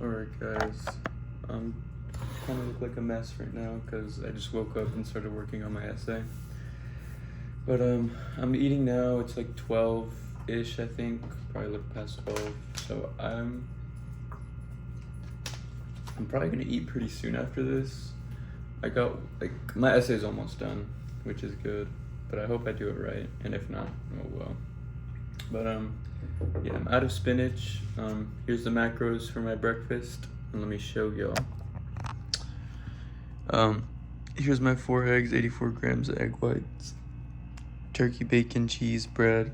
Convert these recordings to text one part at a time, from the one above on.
Alright guys, I'm kind of look like a mess right now because I just woke up and started working on my essay. But I'm eating now. It's like 12-ish, I think, probably look past 12. So I'm probably gonna eat pretty soon after this. I got my essay's almost done, which is good, but I hope I do it right, and if not, oh well. But yeah, I'm out of spinach. Here's the macros for my breakfast, and let me show y'all. Here's my 4 eggs, 84 grams of egg whites, turkey, bacon, cheese, bread.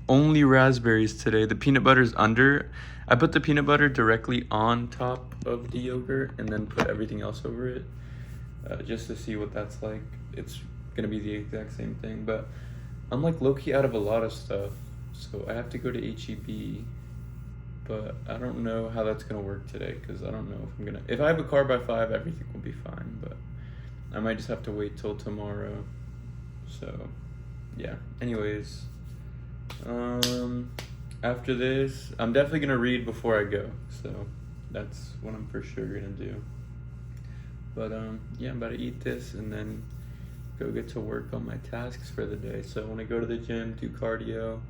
Only raspberries today. The peanut butter's under. I put the peanut butter directly on top of the yogurt and then put everything else over it, just to see what that's like. It's gonna be the exact same thing, but I'm like low-key out of a lot of stuff, so I have to go to HEB, but I don't know how that's gonna work today because I don't know if I have a car by 5, everything will be fine, but I might just have to wait till tomorrow. So yeah, anyways, after this I'm definitely gonna read before I go, so that's what I'm for sure gonna do. But yeah, I'm about to eat this and then go get to work on my tasks for the day. So I want to go to the gym, do cardio,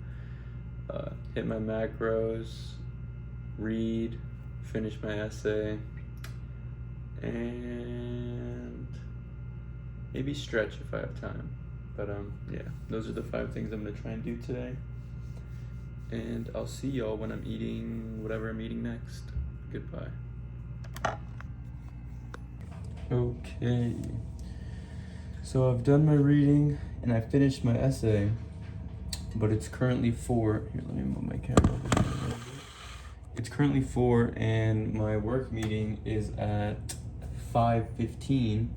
hit my macros, read, finish my essay, and maybe stretch if I have time. But yeah, those are the 5 things I'm gonna try and do today. And I'll see y'all when I'm eating whatever I'm eating next. Goodbye. Okay. So I've done my reading and I finished my essay, but it's currently 4. Here, let me move my camera over here. It's currently 4 and my work meeting is at 5:15,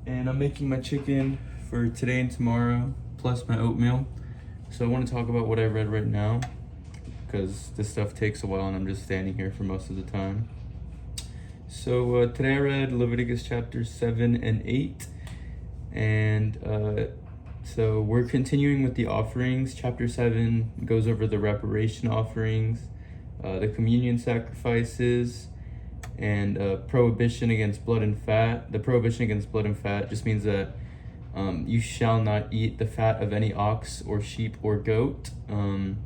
and I'm making my chicken for today and tomorrow, plus my oatmeal. So I want to talk about what I read right now, because this stuff takes a while and I'm just standing here for most of the time. So today I read Leviticus chapters 7 and 8, and so we're continuing with the offerings. Chapter 7 goes over the reparation offerings, the communion sacrifices, and prohibition against blood and fat. The prohibition against blood and fat just means that you shall not eat the fat of any ox or sheep or goat. And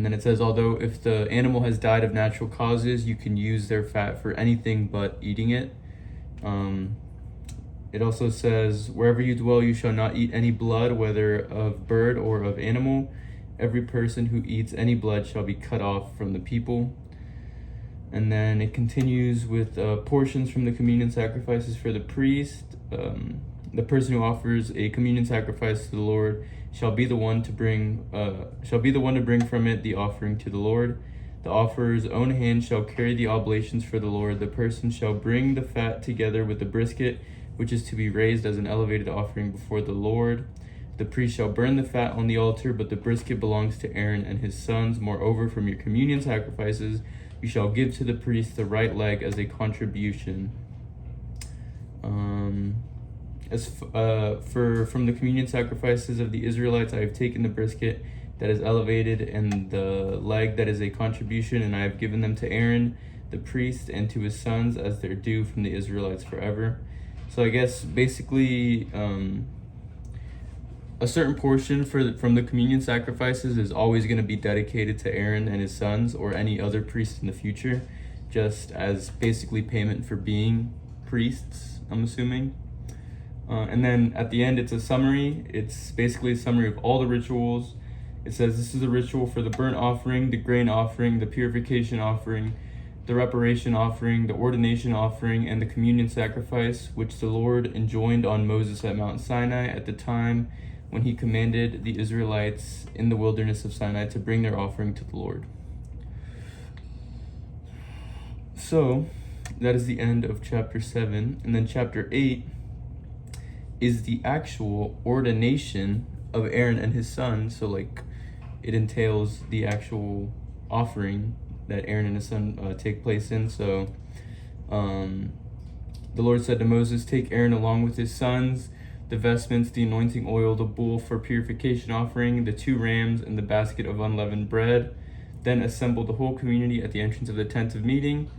then it says, although if the animal has died of natural causes, you can use their fat for anything but eating it. It also says, wherever you dwell, you shall not eat any blood, whether of bird or of animal. Every person who eats any blood shall be cut off from the people. And then it continues with portions from the communion sacrifices for the priest. The person who offers a communion sacrifice to the Lord shall be the one to bring from it the offering to the Lord. The offerer's own hand shall carry the oblations for the Lord. The person shall bring the fat together with the brisket, which is to be raised as an elevated offering before the Lord. The priest shall burn the fat on the altar, but the brisket belongs to Aaron and his sons. Moreover, from your communion sacrifices, you shall give to the priest the right leg as a contribution. From the communion sacrifices of the Israelites, I have taken the brisket that is elevated and the leg that is a contribution, and I have given them to Aaron, the priest, and to his sons as their due from the Israelites forever. So I guess basically, a certain portion from the communion sacrifices is always going to be dedicated to Aaron and his sons or any other priest in the future, just as basically payment for being priests, I'm assuming. And then at the end, it's a summary. It's basically a summary of all the rituals. It says this is a ritual for the burnt offering, the grain offering, the purification offering, the reparation offering, the ordination offering, and the communion sacrifice, which the Lord enjoined on Moses at Mount Sinai at the time when he commanded the Israelites in the wilderness of Sinai to bring their offering to the Lord. So that is the end of chapter 7. And then chapter 8 is the actual ordination of Aaron and his son. So like it entails the actual offering that Aaron and his son take place in. So the Lord said to Moses, take Aaron along with his sons, the vestments, the anointing oil, the bull for purification offering, the 2 rams, and the basket of unleavened bread. then assembled the whole community at the entrance of the tent of meeting.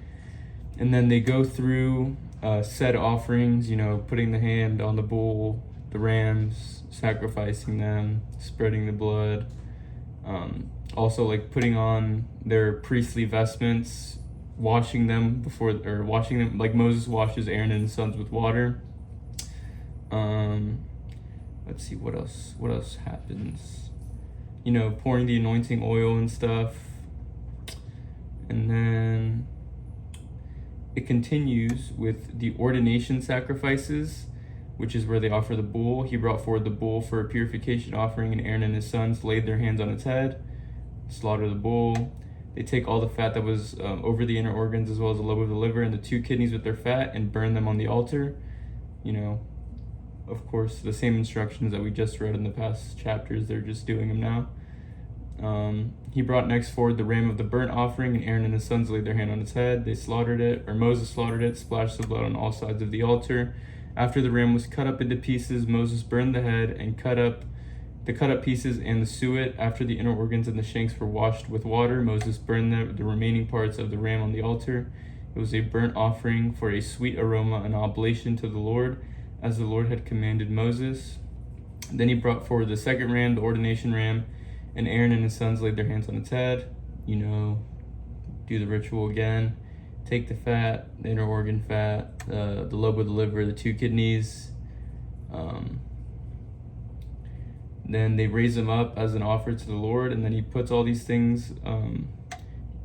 And then they go through said offerings, putting the hand on the bull, the rams, sacrificing them, spreading the blood. Also, like, putting on their priestly vestments, washing them like Moses washes Aaron and his sons with water. Let's see, what else happens? Pouring the anointing oil and stuff. And then it continues with the ordination sacrifices, which is where they offer the bull. He brought forward the bull for a purification offering, and Aaron and his sons laid their hands on its head, slaughter the bull. They take all the fat that was over the inner organs, as well as the lobe of the liver and the 2 kidneys with their fat, and burn them on the altar. Of course, the same instructions that we just read in the past chapters, they're just doing them now. He brought next forward the ram of the burnt offering, and Aaron and his sons laid their hand on its head. They slaughtered it, or Moses slaughtered it, splashed the blood on all sides of the altar. After the ram was cut up into pieces, Moses burned the head and cut up pieces and the suet. After the inner organs and the shanks were washed with water, Moses burned the remaining parts of the ram on the altar. It was a burnt offering for a sweet aroma, an oblation to the Lord, as the Lord had commanded Moses. Then he brought forward the second ram, the ordination ram, and Aaron and his sons laid their hands on its head. Do the ritual again. Take the fat, the inner organ fat, the lobe of the liver, the 2 kidneys. Then they raise them up as an offer to the Lord, and then he puts all these things,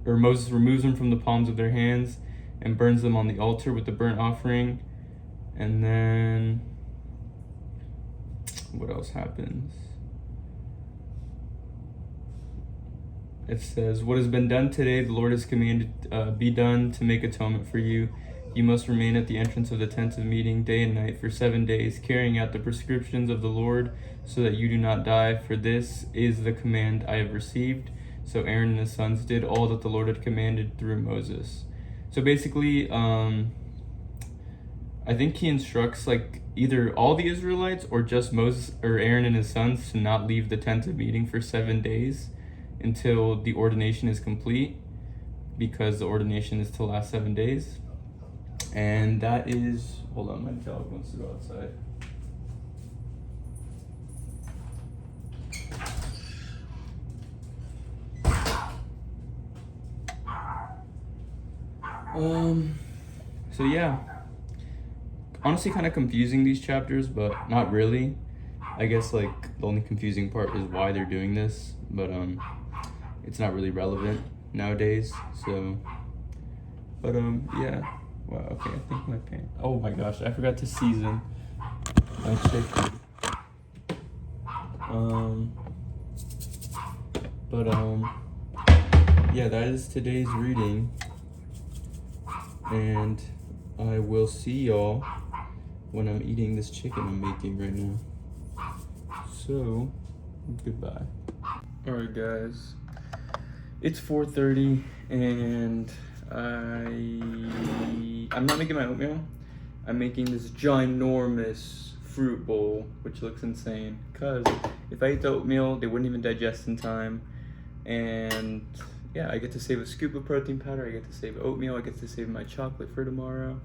or Moses removes them from the palms of their hands and burns them on the altar with the burnt offering. And then what else happens? It says, what has been done today, the Lord has commanded be done to make atonement for you. You must remain at the entrance of the tent of meeting day and night for 7 days, carrying out the prescriptions of the Lord, so that you do not die, for this is the command I have received. So Aaron and his sons did all that the Lord had commanded through Moses. So basically, I think he instructs like either all the Israelites or just Moses or Aaron and his sons to not leave the tent of meeting for 7 days until the ordination is complete, because the ordination is to last 7 days. And that is, hold on, my dog wants to go outside. So yeah, honestly kind of confusing, these chapters, but not really. I guess like the only confusing part is why they're doing this, but it's not really relevant nowadays. So, but yeah. Wow, okay, I think my pan. Oh my gosh, I forgot to season my chicken. Yeah, that is today's reading, and I will see y'all when I'm eating this chicken I'm making right now. So, goodbye. Alright guys, it's 4:30 and I'm not making my oatmeal. I'm making this ginormous fruit bowl, which looks insane, because if I ate the oatmeal, they wouldn't even digest in time. And yeah, I get to save a scoop of protein powder, I get to save oatmeal, I get to save my chocolate for tomorrow.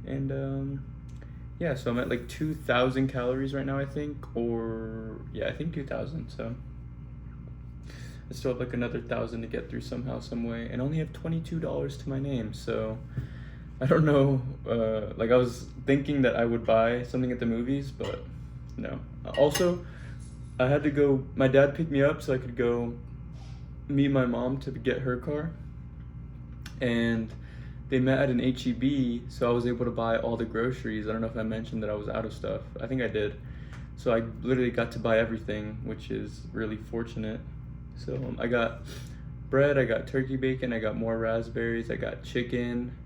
And yeah, so I'm at like 2,000 calories right now, I think, or yeah, I think 2,000. So I still have like another 1,000 to get through somehow, some way, and only have $22 to my name. So I don't know. Like I was thinking that I would buy something at the movies, but no. Also, I had to go. My dad picked me up so I could go meet my mom to get her car, and they met at an HEB, so I was able to buy all the groceries. I don't know if I mentioned that I was out of stuff. I think I did. So I literally got to buy everything, which is really fortunate. So I got bread, I got turkey bacon, I got more raspberries, I got chicken,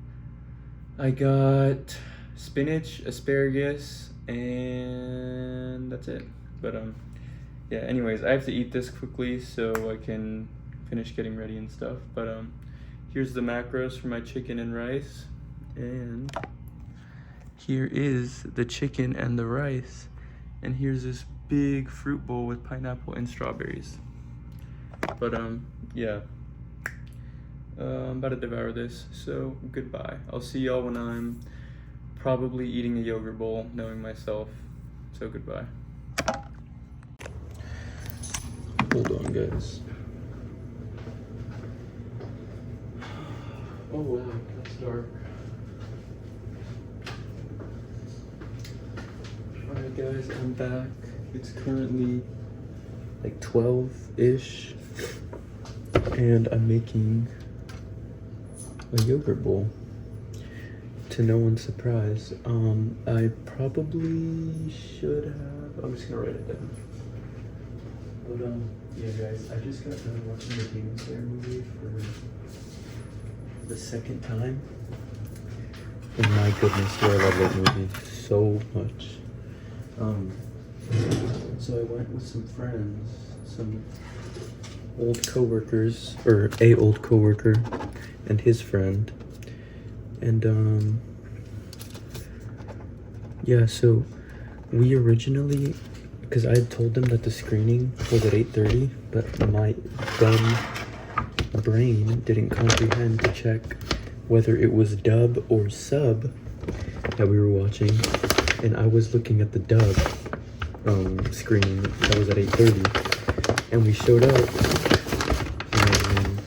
I got spinach, asparagus, and that's it. But yeah, anyways, I have to eat this quickly so I can finish getting ready and stuff. But here's the macros for my chicken and rice, and here is the chicken and the rice, and here's this big fruit bowl with pineapple and strawberries. But yeah, I'm about to devour this, so goodbye. I'll see y'all when I'm probably eating a yogurt bowl, knowing myself. So goodbye. Hold on, guys. Oh wow, that's dark. Alright guys, I'm back. It's currently like 12-ish. And I'm making a yogurt bowl. To no one's surprise. I probably should have... I'm just gonna write it down. But yeah guys, I just got done watching the Demon Slayer movie for the second time. And my goodness, do I love that movie so much. So I went with some friends, some old co-workers, or a old co-worker and his friend. And yeah, so we originally, because I had told them that the screening was at 8:30, but my dumb brain didn't comprehend to check whether it was dub or sub that we were watching, and I was looking at the dub screening that was at 8:30, and we showed up, and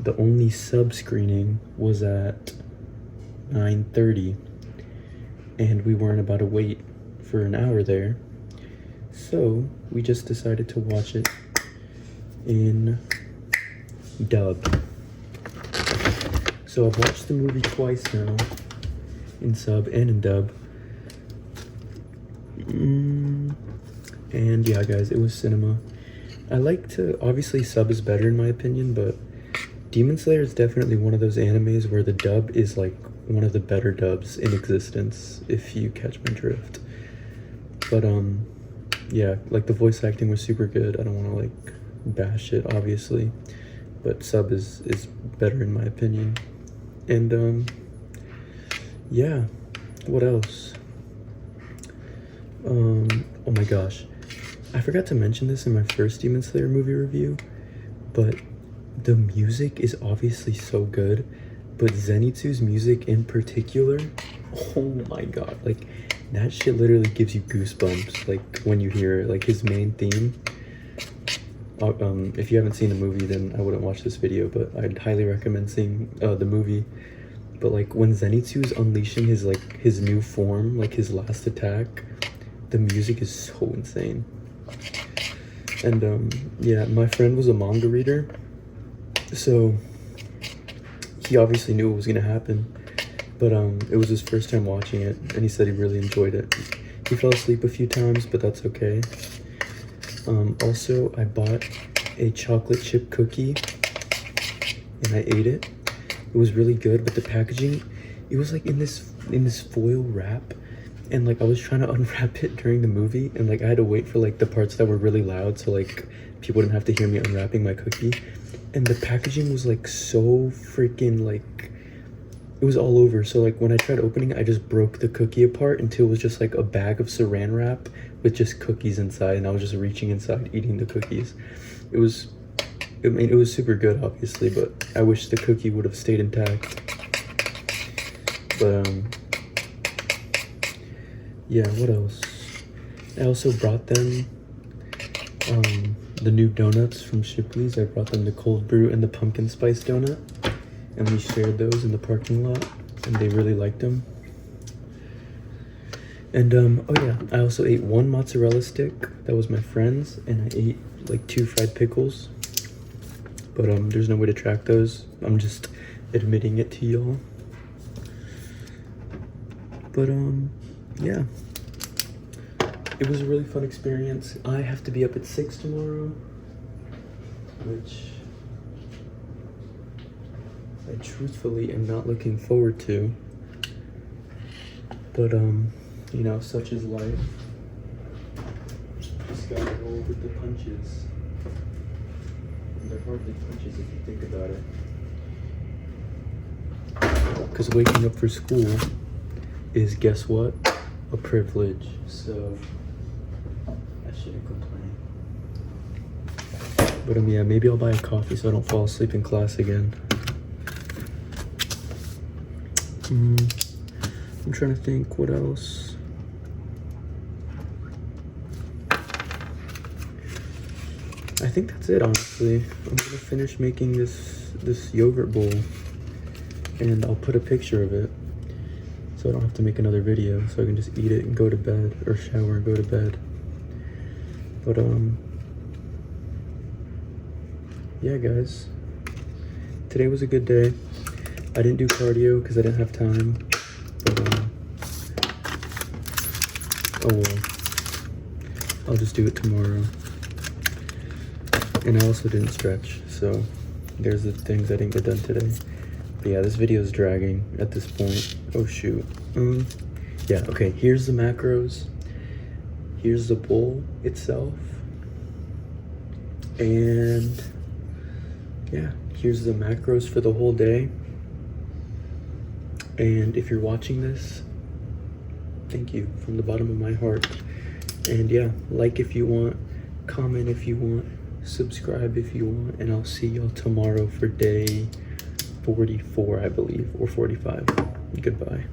the only sub screening was at 9:30, and we weren't about to wait for an hour there, so we just decided to watch it in dub. So I've watched the movie twice now, in sub and in dub. And yeah guys, it was cinema. I like to, obviously sub is better in my opinion, but Demon Slayer is definitely one of those animes where the dub is like one of the better dubs in existence, if you catch my drift. But yeah, like the voice acting was super good. I don't want to like bash it obviously, but sub is better in my opinion. And yeah, what else? Oh my gosh, I forgot to mention this in my first Demon Slayer movie review, but the music is obviously so good, but Zenitsu's music in particular, oh my god, like that shit literally gives you goosebumps, like when you hear like his main theme. If you haven't seen the movie, then I wouldn't watch this video, but I'd highly recommend seeing the movie. But like when Zenitsu's unleashing his new form, like his last attack, the music is so insane. And yeah, my friend was a manga reader, so he obviously knew what was gonna happen, but it was his first time watching it, and he said he really enjoyed it. He fell asleep a few times, but that's okay. Also, I bought a chocolate chip cookie, and I ate it. It was really good, but the packaging, it was like in this foil wrap, and like I was trying to unwrap it during the movie, and like I had to wait for like the parts that were really loud so like people didn't have to hear me unwrapping my cookie. And the packaging was like so freaking like, it was all over. So like when I tried opening it, I just broke the cookie apart until it was just like a bag of saran wrap with just cookies inside, and I was just reaching inside eating the cookies. It was super good obviously, but I wish the cookie would have stayed intact. But yeah, what else? I also brought them the new donuts from Shipley's. I brought them the cold brew and the pumpkin spice donut, and we shared those in the parking lot, and they really liked them. And oh yeah, I also ate one mozzarella stick that was my friend's, and I ate like 2 fried pickles, but there's no way to track those. I'm just admitting it to y'all. But yeah, it was a really fun experience. I have to be up at 6 tomorrow, which I truthfully am not looking forward to. But you know, such is life. Just gotta roll with the punches. And they're hardly punches if you think about it. Because waking up for school is, guess what? A privilege. So I shouldn't complain. But yeah, maybe I'll buy a coffee so I don't fall asleep in class again. I'm trying to think what else. I think that's it, honestly. I'm gonna finish making this yogurt bowl, and I'll put a picture of it so I don't have to make another video, so I can just eat it and go to bed, or shower and go to bed. But yeah, guys, today was a good day. I didn't do cardio because I didn't have time, but oh well, I'll just do it tomorrow. And I also didn't stretch, so there's the things I didn't get done today. But yeah, this video is dragging at this point. Oh shoot. Yeah, okay, here's the macros. Here's the bowl itself. And yeah, here's the macros for the whole day. And if you're watching this, thank you from the bottom of my heart. And yeah, like if you want, comment if you want, subscribe if you want, and I'll see y'all tomorrow for day 44, I believe, or 45. Goodbye.